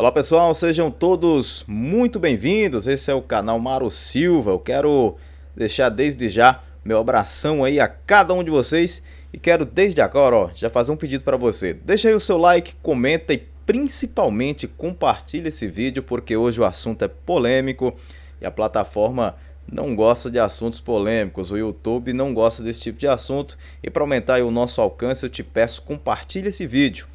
Olá pessoal, sejam todos muito bem-vindos. Esse é o canal Maro Silva. Eu quero deixar desde já meu abração aí a cada um de vocês e quero desde agora, já fazer um pedido para você. Deixa aí o seu like, comenta e principalmente compartilha esse vídeo porque hoje o assunto é polêmico e a plataforma não gosta de assuntos polêmicos. O YouTube não gosta desse tipo de assunto e para aumentar aí o nosso alcance eu te peço compartilhe esse vídeo.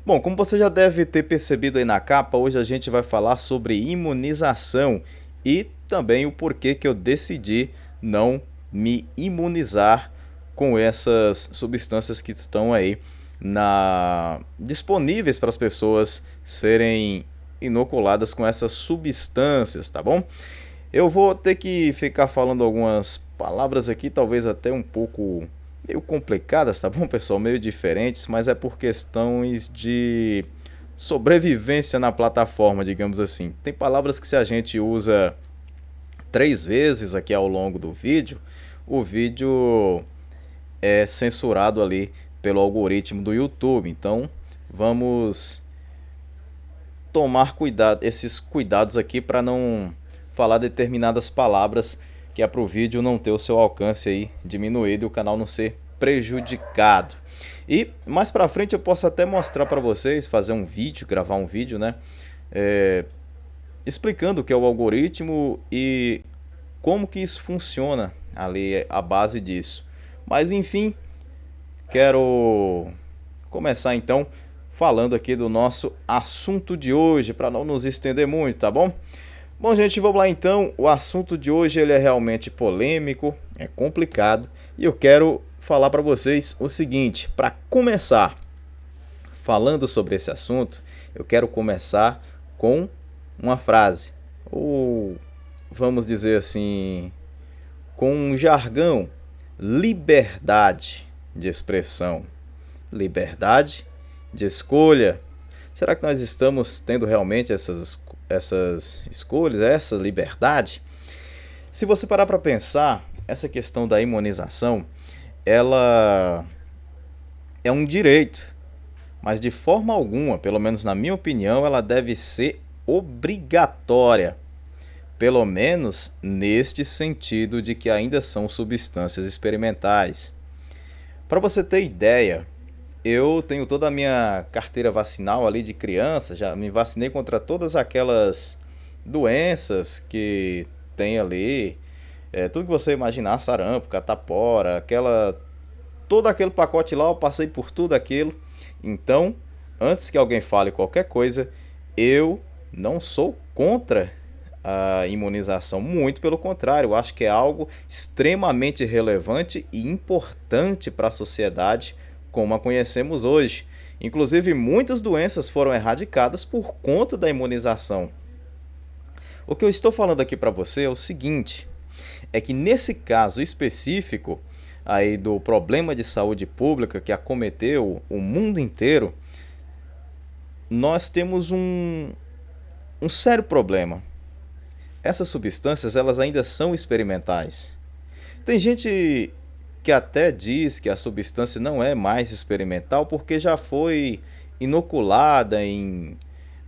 Bom, como você já deve ter percebido aí na capa, hoje a gente vai falar sobre imunização e também o porquê que eu decidi não me imunizar com essas substâncias que estão aí disponíveis para as pessoas serem inoculadas com essas substâncias, tá bom? Eu vou ter que ficar falando algumas palavras aqui, talvez até um pouco meio complicadas, tá bom, pessoal? Meio diferentes, mas é por questões de sobrevivência na plataforma, digamos assim. Tem palavras que se a gente usa 3 vezes aqui ao longo do vídeo, o vídeo é censurado ali pelo algoritmo do YouTube. Então, vamos tomar cuidado, esses cuidados aqui para não falar determinadas palavras que é para o vídeo não ter o seu alcance aí diminuído e o canal não ser prejudicado. E mais para frente eu posso até mostrar para vocês, fazer um vídeo, gravar um vídeo, né? Explicando o que é o algoritmo e como que isso funciona ali, a base disso. Mas enfim, quero começar então falando aqui do nosso assunto de hoje, para não nos estender muito, tá bom? Bom, gente, vamos lá então. O assunto de hoje ele é realmente polêmico, é complicado e eu quero falar para vocês o seguinte. Para começar falando sobre esse assunto, eu quero começar com uma frase, ou vamos dizer assim, com um jargão: liberdade de expressão, liberdade de escolha. Será que nós estamos tendo realmente essas escolhas, essa liberdade? Se você parar para pensar, essa questão da imunização, ela é um direito, mas de forma alguma, pelo menos na minha opinião, ela deve ser obrigatória, pelo menos neste sentido de que ainda são substâncias experimentais. Para você ter ideia, eu tenho toda a minha carteira vacinal ali de criança, já me vacinei contra todas aquelas doenças que tem ali, tudo que você imaginar, sarampo, catapora, todo aquele pacote lá, eu passei por tudo aquilo. Então, antes que alguém fale qualquer coisa, eu não sou contra a imunização, muito pelo contrário, eu acho que é algo extremamente relevante e importante para a sociedade como a conhecemos hoje. Inclusive, muitas doenças foram erradicadas por conta da imunização. O que eu estou falando aqui para você é o seguinte, é que nesse caso específico aí do problema de saúde pública que acometeu o mundo inteiro, nós temos um sério problema. Essas substâncias, elas ainda são experimentais. Tem gente que até diz que a substância não é mais experimental porque já foi inoculada em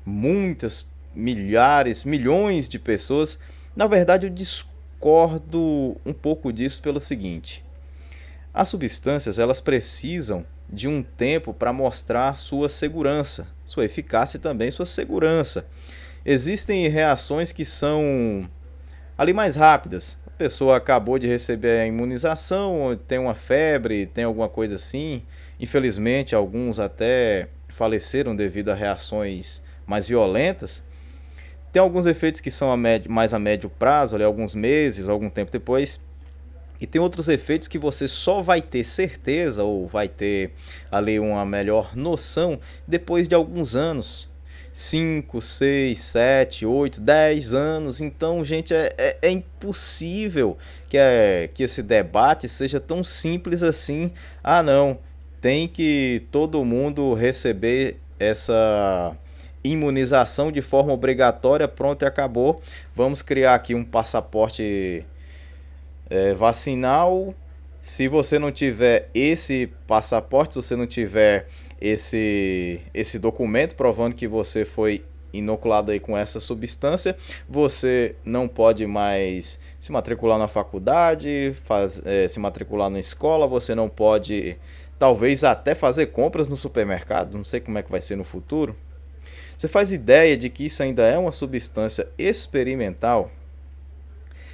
muitas milhares, milhões de pessoas. Na verdade, eu discordo um pouco disso pelo seguinte: as substâncias, elas precisam de um tempo para mostrar sua segurança, sua eficácia e também sua segurança. Existem reações que são ali mais rápidas. A pessoa acabou de receber a imunização, tem uma febre, tem alguma coisa assim. Infelizmente, alguns até faleceram devido a reações mais violentas. Tem alguns efeitos que são mais a médio prazo, ali, alguns meses, algum tempo depois. E tem outros efeitos que você só vai ter certeza ou vai ter ali uma melhor noção depois de alguns anos. 5, 6, 7, 8, 10 anos. Então, gente, é impossível que esse debate seja tão simples assim. Ah, não, tem que todo mundo receber essa imunização de forma obrigatória, pronto e acabou. Vamos criar aqui um passaporte vacinal. Se você não tiver esse passaporte, se você não tiver esse documento provando que você foi inoculado aí com essa substância, você não pode mais se matricular na faculdade, se matricular na escola, você não pode, talvez até fazer compras no supermercado, não sei como é que vai ser no futuro. Você faz ideia de que isso ainda é uma substância experimental?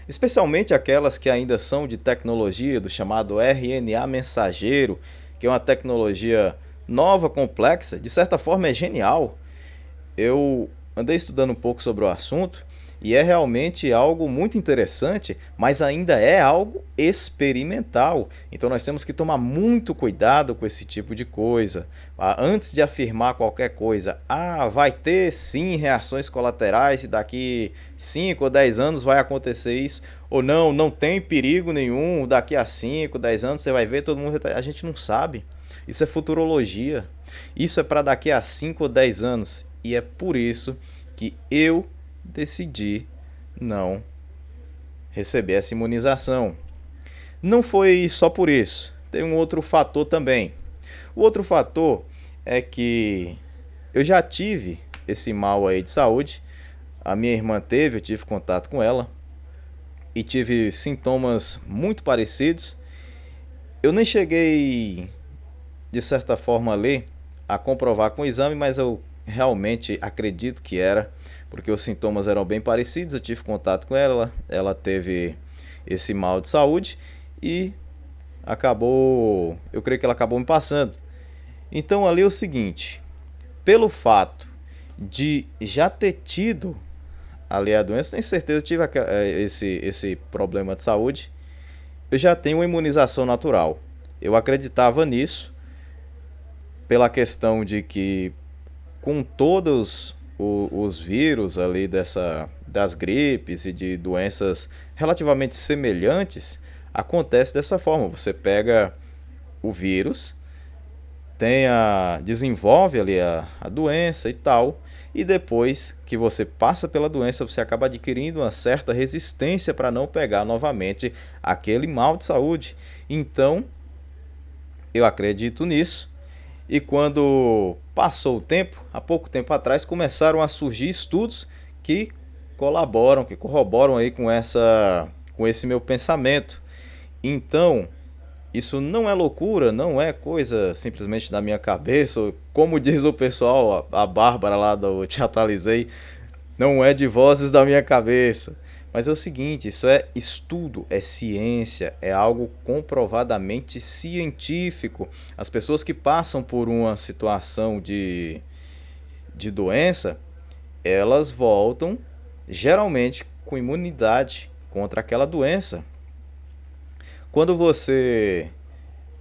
Especialmente aquelas que ainda são de tecnologia do chamado RNA mensageiro, que é uma tecnologia nova, complexa, de certa forma é genial. Eu andei estudando um pouco sobre o assunto e é realmente algo muito interessante, mas ainda é algo experimental. Então nós temos que tomar muito cuidado com esse tipo de coisa. Antes de afirmar qualquer coisa, vai ter sim reações colaterais e daqui 5 ou 10 anos vai acontecer isso, ou não, não tem perigo nenhum, daqui a 5, 10 anos você vai ver, todo mundo... A gente não sabe. Isso é futurologia. Isso é para daqui a 5 ou 10 anos. E é por isso que eu decidi não receber essa imunização. Não foi só por isso. Tem um outro fator também. O outro fator é que eu já tive esse mal aí de saúde. A minha irmã teve, eu tive contato com ela. E tive sintomas muito parecidos. Eu nem cheguei, de certa forma, a comprovar com o exame, mas eu realmente acredito que era, porque os sintomas eram bem parecidos. Eu tive contato com ela, ela teve esse mal de saúde e eu creio que ela acabou me passando. Então ali é o seguinte, pelo fato de já ter tido ali a doença, tenho certeza que eu tive esse problema de saúde, eu já tenho uma imunização natural. Eu acreditava nisso, pela questão de que com todos os vírus ali das gripes e de doenças relativamente semelhantes, acontece dessa forma. Você pega o vírus, desenvolve ali a doença e tal, e depois que você passa pela doença, você acaba adquirindo uma certa resistência para não pegar novamente aquele mal de saúde. Então, eu acredito nisso. E quando passou o tempo, há pouco tempo atrás, começaram a surgir estudos que colaboram, que corroboram aí com esse meu pensamento. Então, isso não é loucura, não é coisa simplesmente da minha cabeça. Como diz o pessoal, a Bárbara lá do Te Atualizei, não é de vozes da minha cabeça. Mas é o seguinte, isso é estudo, é ciência, é algo comprovadamente científico. As pessoas que passam por uma situação de doença, elas voltam geralmente com imunidade contra aquela doença. Quando você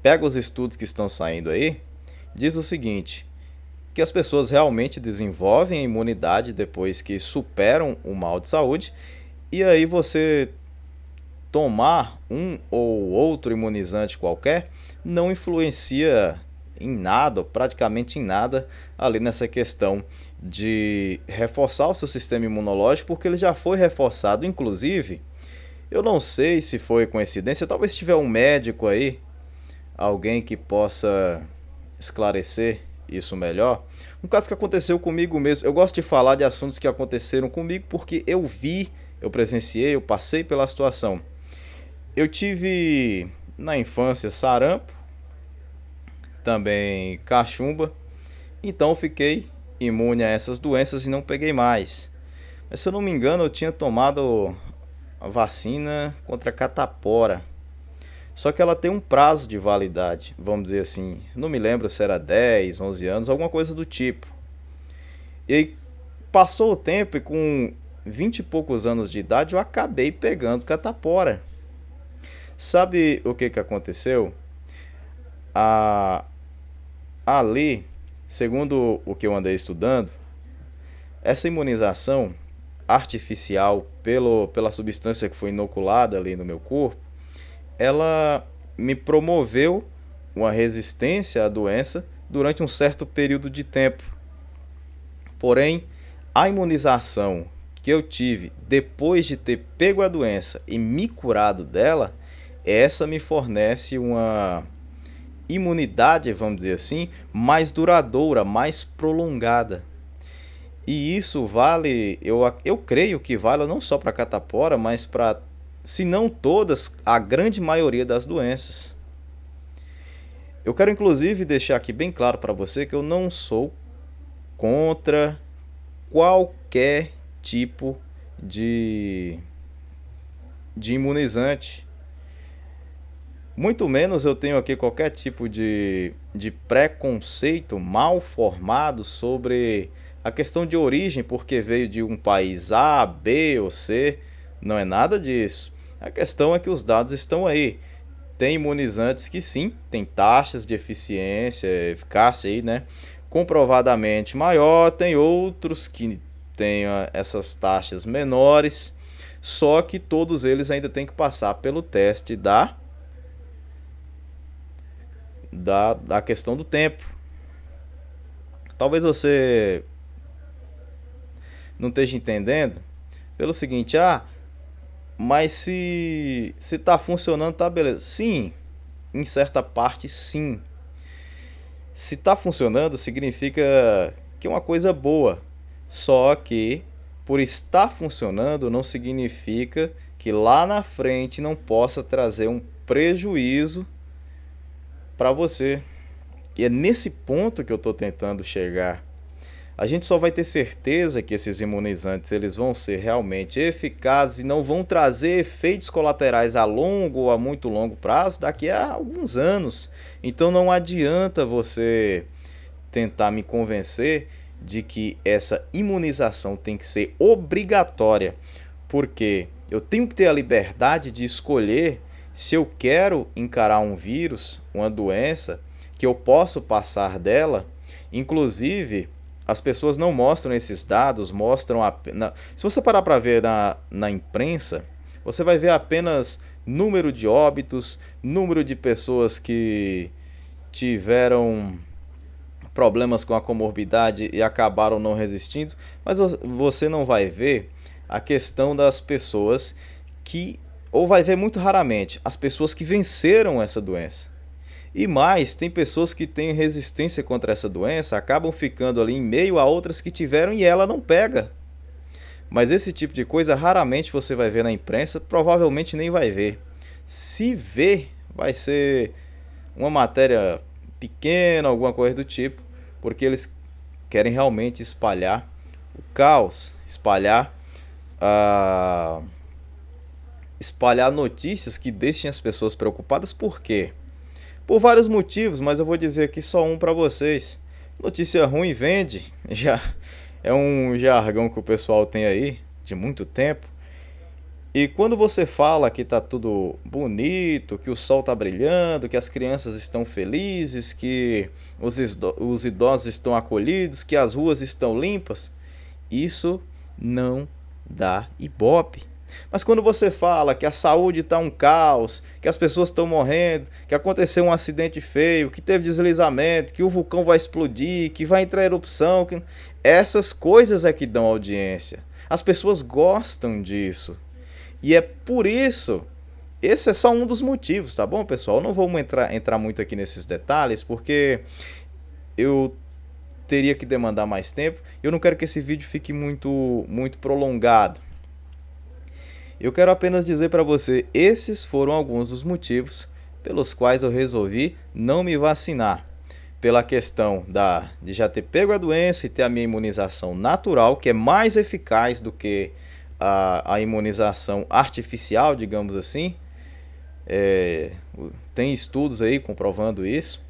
pega os estudos que estão saindo aí, diz o seguinte, que as pessoas realmente desenvolvem a imunidade depois que superam o mal de saúde. E aí você tomar um ou outro imunizante qualquer não influencia em nada, praticamente em nada, ali nessa questão de reforçar o seu sistema imunológico, porque ele já foi reforçado. Inclusive, eu não sei se foi coincidência, talvez se tiver um médico aí, alguém que possa esclarecer isso melhor. Um caso que aconteceu comigo mesmo. Eu gosto de falar de assuntos que aconteceram comigo porque eu vi, eu presenciei, eu passei pela situação. Eu tive na infância sarampo, também cachumba, então eu fiquei imune a essas doenças e não peguei mais. Mas se eu não me engano, eu tinha tomado a vacina contra a catapora. Só que ela tem um prazo de validade, vamos dizer assim. Não me lembro se era 10, 11 anos, alguma coisa do tipo. E aí passou o tempo e com 20 e poucos anos de idade eu acabei pegando catapora. Sabe o que aconteceu? Ali, segundo o que eu andei estudando, essa imunização artificial pela substância que foi inoculada ali no meu corpo, ela me promoveu uma resistência à doença durante um certo período de tempo. Porém, a imunização que eu tive depois de ter pego a doença e me curado dela, essa me fornece uma imunidade, vamos dizer assim, mais duradoura, mais prolongada. E isso vale, eu creio que vale não só para catapora, mas para, se não todas, a grande maioria das doenças. Eu quero inclusive deixar aqui bem claro para você que eu não sou contra qualquer tipo de, de imunizante. Muito menos eu tenho aqui qualquer tipo de preconceito mal formado sobre a questão de origem, porque veio de um país A, B ou C. Não é nada disso. A questão é que os dados estão aí. Tem imunizantes que sim, tem taxas de eficiência, eficácia aí, né? Comprovadamente maior, tem outros que têm essas taxas menores, só que todos eles ainda têm que passar pelo teste da questão do tempo. Talvez você não esteja entendendo pelo seguinte, mas se tá funcionando, tá beleza. Sim, em certa parte sim. Se tá funcionando, significa que é uma coisa boa. Só que por estar funcionando não significa que lá na frente não possa trazer um prejuízo para você. E é nesse ponto que eu estou tentando chegar. A gente só vai ter certeza que esses imunizantes eles vão ser realmente eficazes e não vão trazer efeitos colaterais a longo ou a muito longo prazo daqui a alguns anos. Então não adianta você tentar me convencer de que essa imunização tem que ser obrigatória, porque eu tenho que ter a liberdade de escolher se eu quero encarar um vírus, uma doença, que eu posso passar dela. Inclusive, as pessoas não mostram esses dados, mostram apenas. Se você parar para ver na imprensa, você vai ver apenas número de óbitos, número de pessoas que tiveram problemas com a comorbidade e acabaram não resistindo, mas você não vai ver a questão das pessoas que, ou vai ver muito raramente, as pessoas que venceram essa doença. E mais, tem pessoas que têm resistência contra essa doença, acabam ficando ali em meio a outras que tiveram e ela não pega. Mas esse tipo de coisa raramente você vai ver na imprensa, provavelmente nem vai ver. Se ver, vai ser uma matéria pequena, alguma coisa do tipo, porque eles querem realmente espalhar o caos, espalhar notícias que deixem as pessoas preocupadas. Por quê? Por vários motivos, mas eu vou dizer aqui só um para vocês. Notícia ruim vende, já é um jargão que o pessoal tem aí de muito tempo. E quando você fala que tá tudo bonito, que o sol tá brilhando, que as crianças estão felizes, que os idosos estão acolhidos, que as ruas estão limpas, isso não dá ibope. Mas quando você fala que a saúde está um caos, que as pessoas estão morrendo, que aconteceu um acidente feio, que teve deslizamento, que o vulcão vai explodir, que vai entrar erupção, essas coisas é que dão audiência. As pessoas gostam disso. E é por isso, esse é só um dos motivos, tá bom, pessoal? Eu não vou entrar muito aqui nesses detalhes, porque eu teria que demandar mais tempo. Eu não quero que esse vídeo fique muito prolongado. Eu quero apenas dizer para você, esses foram alguns dos motivos pelos quais eu resolvi não me vacinar. Pela questão de já ter pego a doença e ter a minha imunização natural, que é mais eficaz do que a imunização artificial, digamos assim. Tem estudos aí comprovando isso.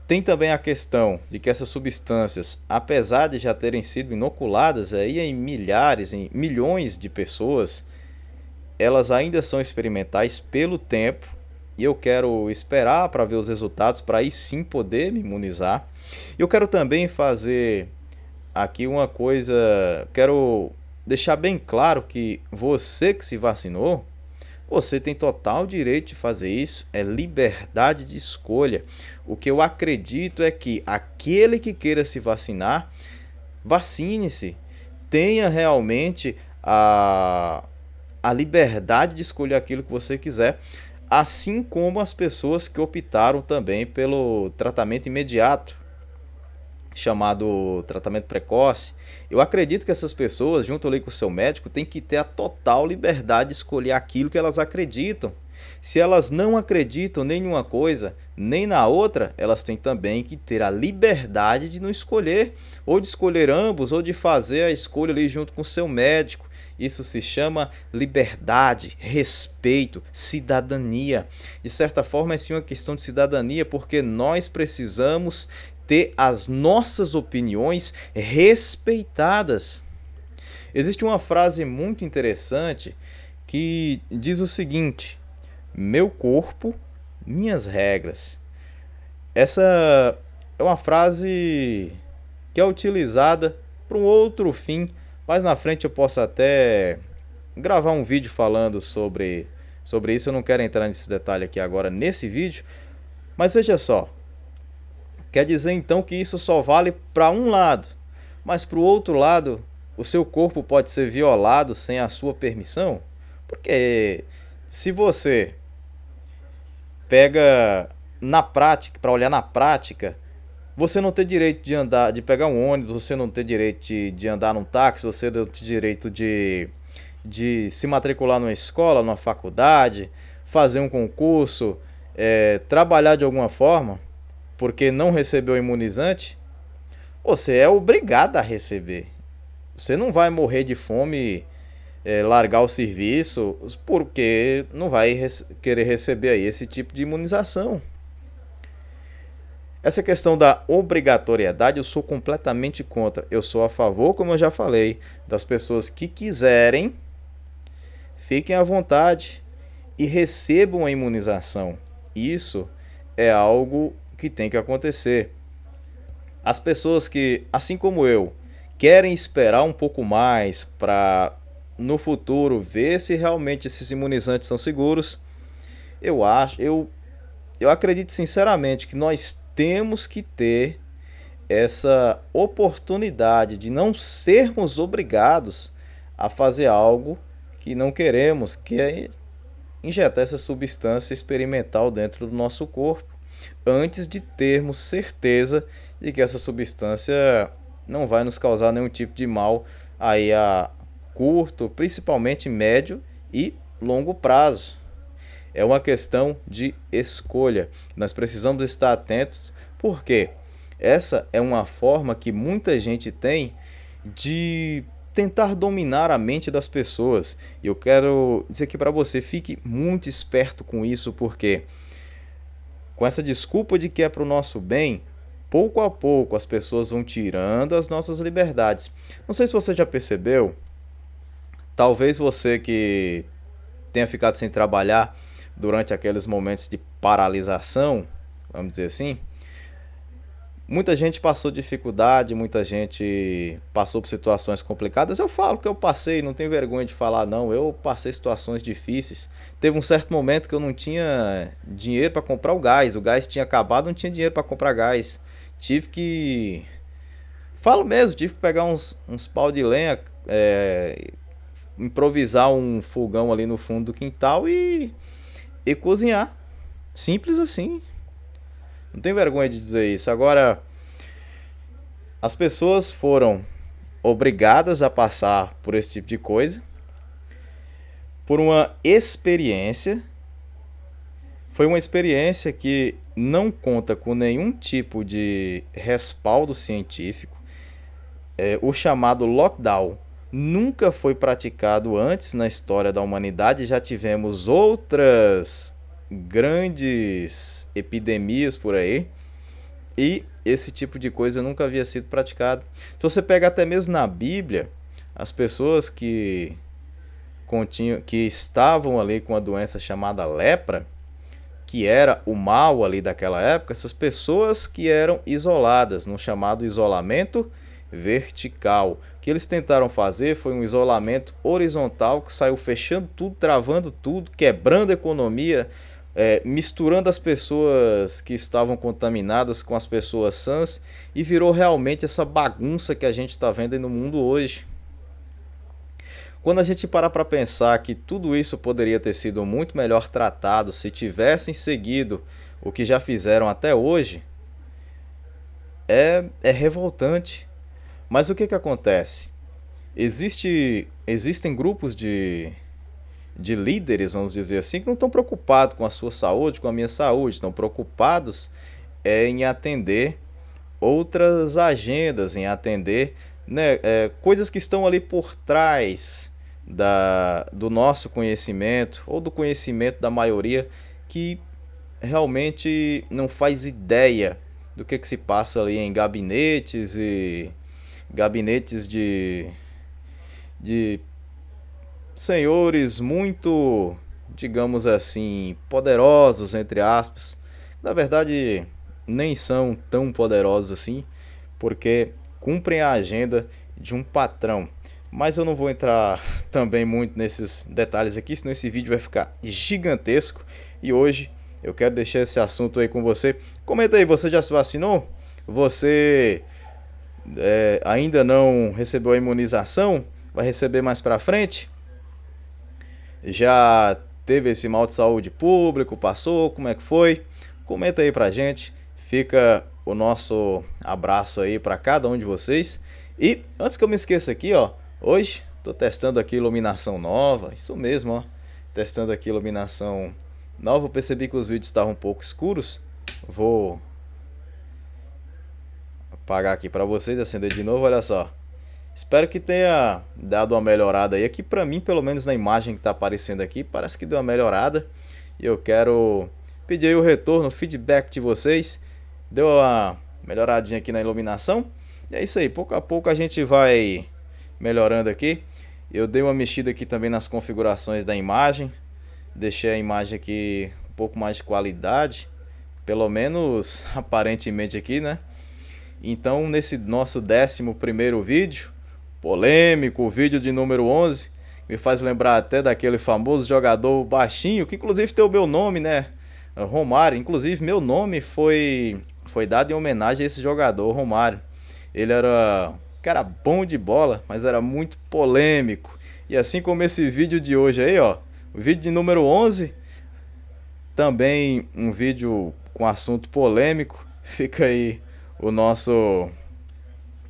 Tem também a questão de que essas substâncias, apesar de já terem sido inoculadas aí em milhares, em milhões de pessoas, elas ainda são experimentais pelo tempo, e eu quero esperar para ver os resultados para aí sim poder me imunizar. Eu quero também fazer aqui uma coisa, quero deixar bem claro que você que se vacinou, você tem total direito de fazer isso, é liberdade de escolha. O que eu acredito é que aquele que queira se vacinar, vacine-se. Tenha realmente a liberdade de escolher aquilo que você quiser, assim como as pessoas que optaram também pelo tratamento imediato. chamado tratamento precoce, eu acredito que essas pessoas, junto ali com o seu médico, têm que ter a total liberdade de escolher aquilo que elas acreditam. Se elas não acreditam nem em uma coisa, nem na outra, elas têm também que ter a liberdade de não escolher, ou de escolher ambos, ou de fazer a escolha ali junto com o seu médico. Isso se chama liberdade, respeito, cidadania. De certa forma, é sim uma questão de cidadania, porque nós precisamos ter as nossas opiniões respeitadas. Existe uma frase muito interessante que diz o seguinte: meu corpo, minhas regras. Essa é uma frase que é utilizada para um outro fim. Mais na frente eu posso até gravar um vídeo falando sobre isso. Eu não quero entrar nesse detalhe aqui agora nesse vídeo. Mas veja só, quer dizer então que isso só vale para um lado, mas para o outro lado, o seu corpo pode ser violado sem a sua permissão? Porque se você pega na prática, para olhar na prática, você não tem direito de andar, de pegar um ônibus, você não tem direito de andar num táxi, você não tem direito de se matricular numa escola, numa faculdade, fazer um concurso, trabalhar de alguma forma, porque não recebeu o imunizante. Você é obrigado a receber. Você não vai morrer de fome, largar o serviço, porque não vai querer receber aí esse tipo de imunização. Essa questão da obrigatoriedade eu sou completamente contra. Eu sou a favor, como eu já falei, das pessoas que quiserem, fiquem à vontade e recebam a imunização. Isso é algo que tem que acontecer. As pessoas que, assim como eu, querem esperar um pouco mais para no futuro ver se realmente esses imunizantes são seguros, eu acredito sinceramente que nós temos que ter essa oportunidade de não sermos obrigados a fazer algo que não queremos, que é injetar essa substância experimental dentro do nosso corpo, antes de termos certeza de que essa substância não vai nos causar nenhum tipo de mal aí a curto, principalmente médio e longo prazo. É uma questão de escolha. Nós precisamos estar atentos, porque essa é uma forma que muita gente tem de tentar dominar a mente das pessoas. E eu quero dizer aqui para você, fique muito esperto com isso, porque com essa desculpa de que é para o nosso bem, pouco a pouco as pessoas vão tirando as nossas liberdades. Não sei se você já percebeu, talvez você que tenha ficado sem trabalhar durante aqueles momentos de paralisação, vamos dizer assim, muita gente passou dificuldade, muita gente passou por situações complicadas. Eu falo que eu passei, não tenho vergonha de falar não, eu passei situações difíceis. Teve um certo momento que eu não tinha dinheiro para comprar o gás tinha acabado, não tinha dinheiro para comprar gás. Tive que, falo mesmo, tive que pegar uns pau de lenha, improvisar um fogão ali no fundo do quintal e cozinhar. Simples assim. Não tenho vergonha de dizer isso. Agora, as pessoas foram obrigadas a passar por esse tipo de coisa, por uma experiência. Foi uma experiência que não conta com nenhum tipo de respaldo científico. O chamado lockdown nunca foi praticado antes na história da humanidade. Já tivemos outras grandes epidemias por aí e esse tipo de coisa nunca havia sido praticado. Se você pega até mesmo na Bíblia, as pessoas que estavam ali com a doença chamada lepra, que era o mal ali daquela época, essas pessoas que eram isoladas no chamado isolamento vertical. O que eles tentaram fazer foi um isolamento horizontal que saiu fechando tudo, travando tudo, quebrando a economia, misturando as pessoas que estavam contaminadas com as pessoas sãs, e virou realmente essa bagunça que a gente está vendo aí no mundo hoje. Quando a gente para pensar que tudo isso poderia ter sido muito melhor tratado se tivessem seguido o que já fizeram até hoje, é revoltante. Mas o que acontece? Existem grupos de líderes, vamos dizer assim, que não estão preocupados com a sua saúde, com a minha saúde, estão preocupados em atender outras agendas, em atender, né, coisas que estão ali por trás do nosso conhecimento ou do conhecimento da maioria, que realmente não faz ideia do que se passa ali em gabinetes de senhores muito, digamos assim, poderosos, entre aspas. Na verdade, nem são tão poderosos assim, porque cumprem a agenda de um patrão. Mas eu não vou entrar também muito nesses detalhes aqui, senão esse vídeo vai ficar gigantesco. E hoje eu quero deixar esse assunto aí com você. Comenta aí, você já se vacinou? Você ainda não recebeu a imunização? Vai receber mais pra frente? Já teve esse mal de saúde público? Passou? Como é que foi? Comenta aí pra gente. Fica o nosso abraço aí para cada um de vocês. E antes que eu me esqueça aqui, ó, hoje tô testando aqui iluminação nova. Isso mesmo, ó. Testando aqui iluminação nova. Eu percebi que os vídeos estavam um pouco escuros. Vou apagar aqui para vocês, acender de novo, olha só. Espero que tenha dado uma melhorada aí. Aqui para mim, pelo menos na imagem que está aparecendo aqui, parece que deu uma melhorada. E eu quero pedir aí o retorno, o feedback de vocês. Deu uma melhoradinha aqui na iluminação. E é isso aí, pouco a pouco a gente vai melhorando aqui. Eu dei uma mexida aqui também nas configurações da imagem. Deixei a imagem aqui um pouco mais de qualidade. Pelo menos aparentemente aqui, né? Então nesse nosso 11º vídeo, polêmico, o vídeo de número 11, me faz lembrar até daquele famoso jogador baixinho, que inclusive tem o meu nome, né? Romário. Inclusive meu nome foi dado em homenagem a esse jogador, Romário. Ele era um cara bom de bola, mas era muito polêmico. E assim como esse vídeo de hoje aí, ó, o vídeo de número 11, também um vídeo com assunto polêmico. Fica aí o nosso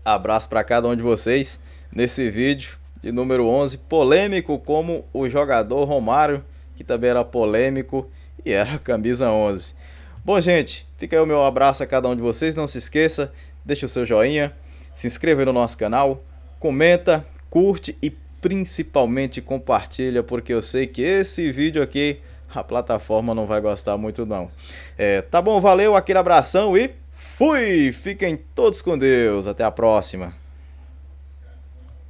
abraço para cada um de vocês nesse vídeo de número 11, polêmico como o jogador Romário, que também era polêmico e era camisa 11. Bom, gente, fica aí o meu abraço a cada um de vocês. Não se esqueça, deixa o seu joinha, se inscreva aí no nosso canal, comenta, curte e principalmente compartilha, porque eu sei que esse vídeo aqui a plataforma não vai gostar muito não. Tá bom, valeu, aquele abração e fui! Fiquem todos com Deus, até a próxima.